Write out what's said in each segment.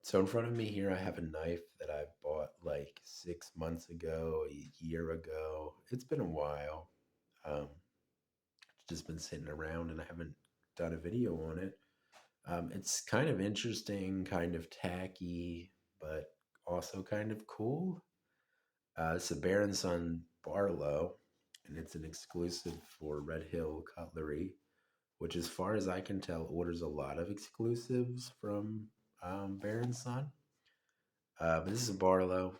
So in front of me here, I have a knife that I bought like 6 months ago, a year ago. It's been a while. Um, it's just been sitting around and I haven't done a video on it. It's kind of interesting, kind of tacky, but also kind of cool. It's a Bear and Son Barlow, and it's an exclusive for Red Hill Cutlery, which, as far as I can tell, orders a lot of exclusives from Bear and Son. But this is a Barlow.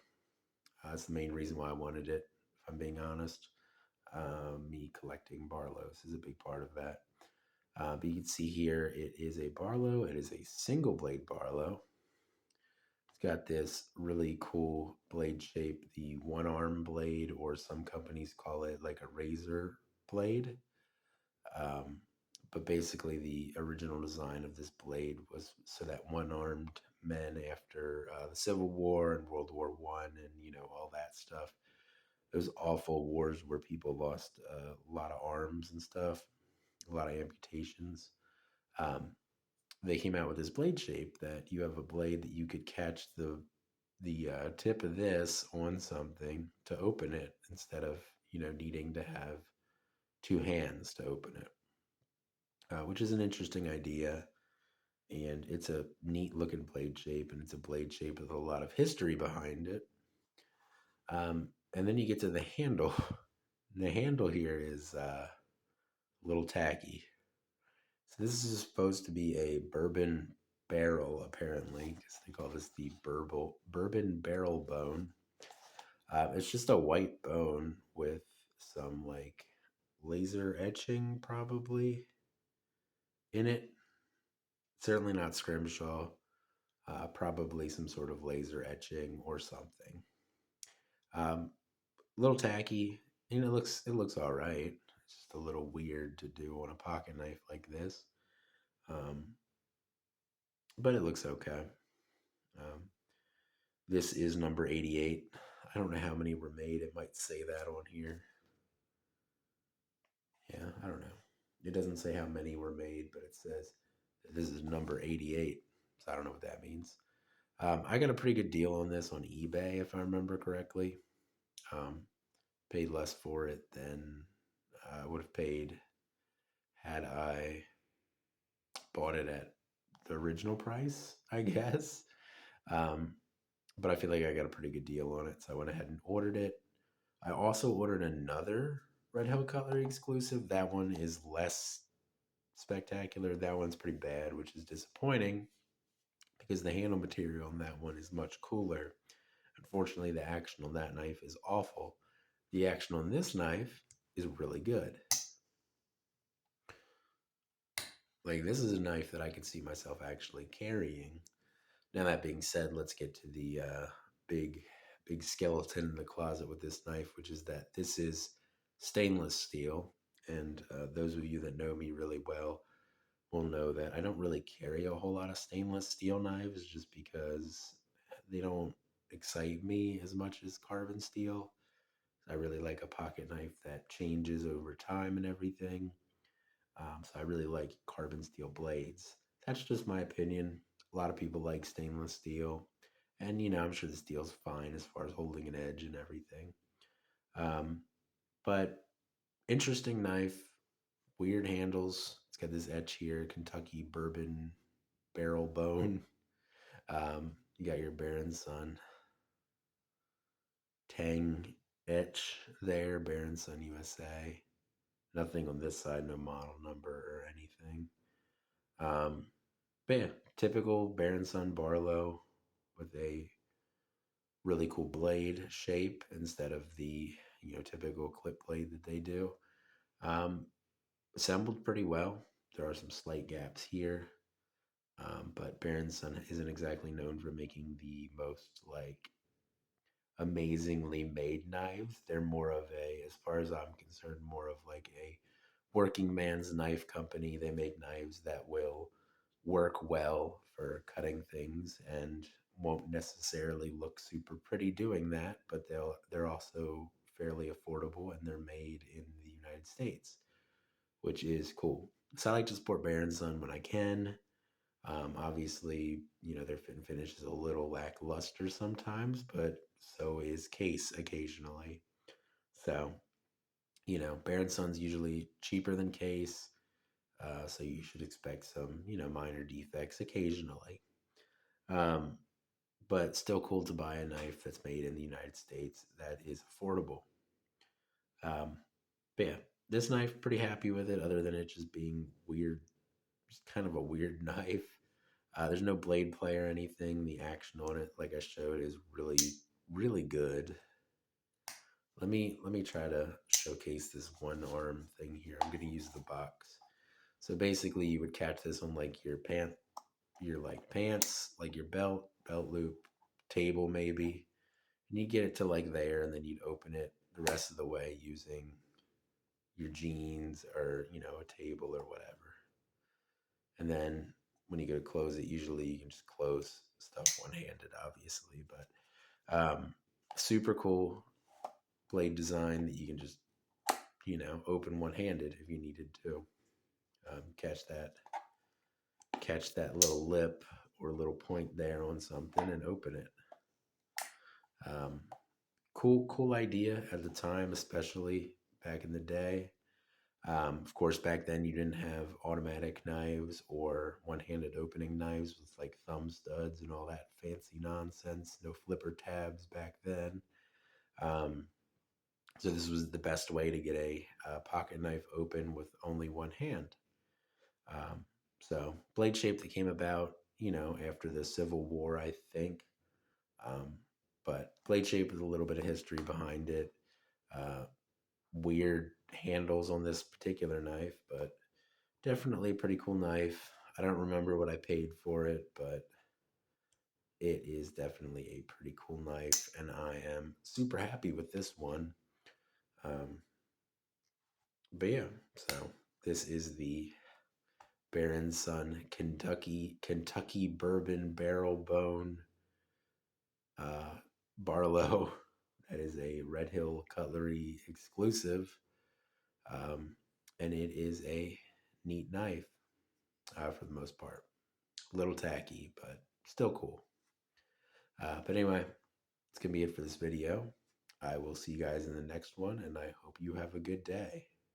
That's the main reason why I wanted it, if I'm being honest. Me collecting Barlows is a big part of that. But you can see here it is a Barlow. It is a single blade Barlow. It's got this really cool blade shape, the one arm blade, or some companies call it like a razor blade. Um, but basically, the original design of this blade was so that one-armed men after the Civil War and World War I, and all that stuff. Those awful wars where people lost a lot of arms and stuff, a lot of amputations. Um, they came out with this blade shape that you have a blade that you could catch the tip of this on something to open it instead of needing to have two hands to open it, which is an interesting idea. And it's a neat looking blade shape, and it's a blade shape with a lot of history behind it. And then you get to the handle. The handle here is a little tacky. So this is supposed to be a bourbon barrel, apparently, because they call this the bourbon barrel bone. It's just a white bone with some like laser etching probably in it. Certainly not scrimshaw. Probably some sort of laser etching or something. A little tacky. It looks all right. It's just a little weird to do on a pocket knife like this, um, but it looks okay. Um, this is number 88. I don't know how many were made. It might say that on here. Yeah, I don't know. It doesn't say how many were made, but it says that this is number 88. So I don't know what that means. I got a pretty good deal on this on eBay, if I remember correctly. Um, Paid less for it than I would have paid had I bought it at the original price, I guess. Um, but I feel like I got a pretty good deal on it, so I went ahead and ordered it. I also ordered another Red Hill Cutlery exclusive. That one is less spectacular. That one's pretty bad, which is disappointing because the handle material on that one is much cooler. Unfortunately, the action on that knife is awful. The action on this knife is really good. Like, this is a knife that I could see myself actually carrying. Now, that being said, let's get to the big, big skeleton in the closet with this knife, which is that this is stainless steel. And those of you that know me really well will know that I don't really carry a whole lot of stainless steel knives just because they don't excite me as much as carbon steel. I really like a pocket knife that changes over time and everything. So I really like carbon steel blades. That's just my opinion. A lot of people like stainless steel. And, I'm sure the steel's fine as far as holding an edge and everything. Um, but interesting knife, weird handles. It's got this etch here, Kentucky bourbon barrel bone. You got your Bear and Son Tang etch there, Bear and Son USA. Nothing on this side, no model number or anything. Um, but yeah, typical Bear and Son Barlow with a really cool blade shape instead of the typical clip blade that they do. Um, Assembled pretty well. There are some slight gaps here, but Bear and Son isn't exactly known for making the most like amazingly made knives. They're more of a, as far as I'm concerned, more of like a working man's knife company. They make knives that will work well for cutting things and won't necessarily look super pretty doing that, but they're also fairly affordable and they're made in the United States, which is cool. So I like to support Bear and Son when I can. Obviously, their fit and finish is a little lackluster sometimes, but so is Case occasionally. So, Bear and Son's usually cheaper than Case, so you should expect some, minor defects occasionally. Um, but still cool to buy a knife that's made in the United States that is affordable. Um, but yeah, this knife, pretty happy with it, other than it just being weird, just kind of a weird knife. There's no blade play or anything. The action on it, like I showed, is really, really good. Let me try to showcase this one arm thing here. I'm gonna use the box. So basically, you would catch this on like your like pants, like your belt loop, table maybe, and you get it to like there, and then you'd open it the rest of the way using your jeans or a table or whatever. And then when you go to close it, usually you can just close stuff one handed, obviously, but super cool blade design that you can just open one handed if you needed to. Catch that little lip or little point there on something and open it. Um, cool idea at the time, especially back in the day. Of course, back then you didn't have automatic knives or one-handed opening knives with like thumb studs and all that fancy nonsense. No flipper tabs back then. Um, so this was the best way to get a pocket knife open with only one hand. Um, so blade shape that came about, after the Civil War, I think. Um, but blade shape with a little bit of history behind it. Uh, Weird handles on this particular knife, but definitely a pretty cool knife. I don't remember what I paid for it, but it is definitely a pretty cool knife, and I am super happy with this one. Um, but yeah, so this is the Bear and Son Kentucky Bourbon Barrel Bone uh, Barlow. That is a Red Hill Cutlery exclusive, um, and it is a neat knife for the most part. A little tacky, but still cool. But anyway, it's gonna be it for this video. I will see you guys in the next one, and I hope you have a good day.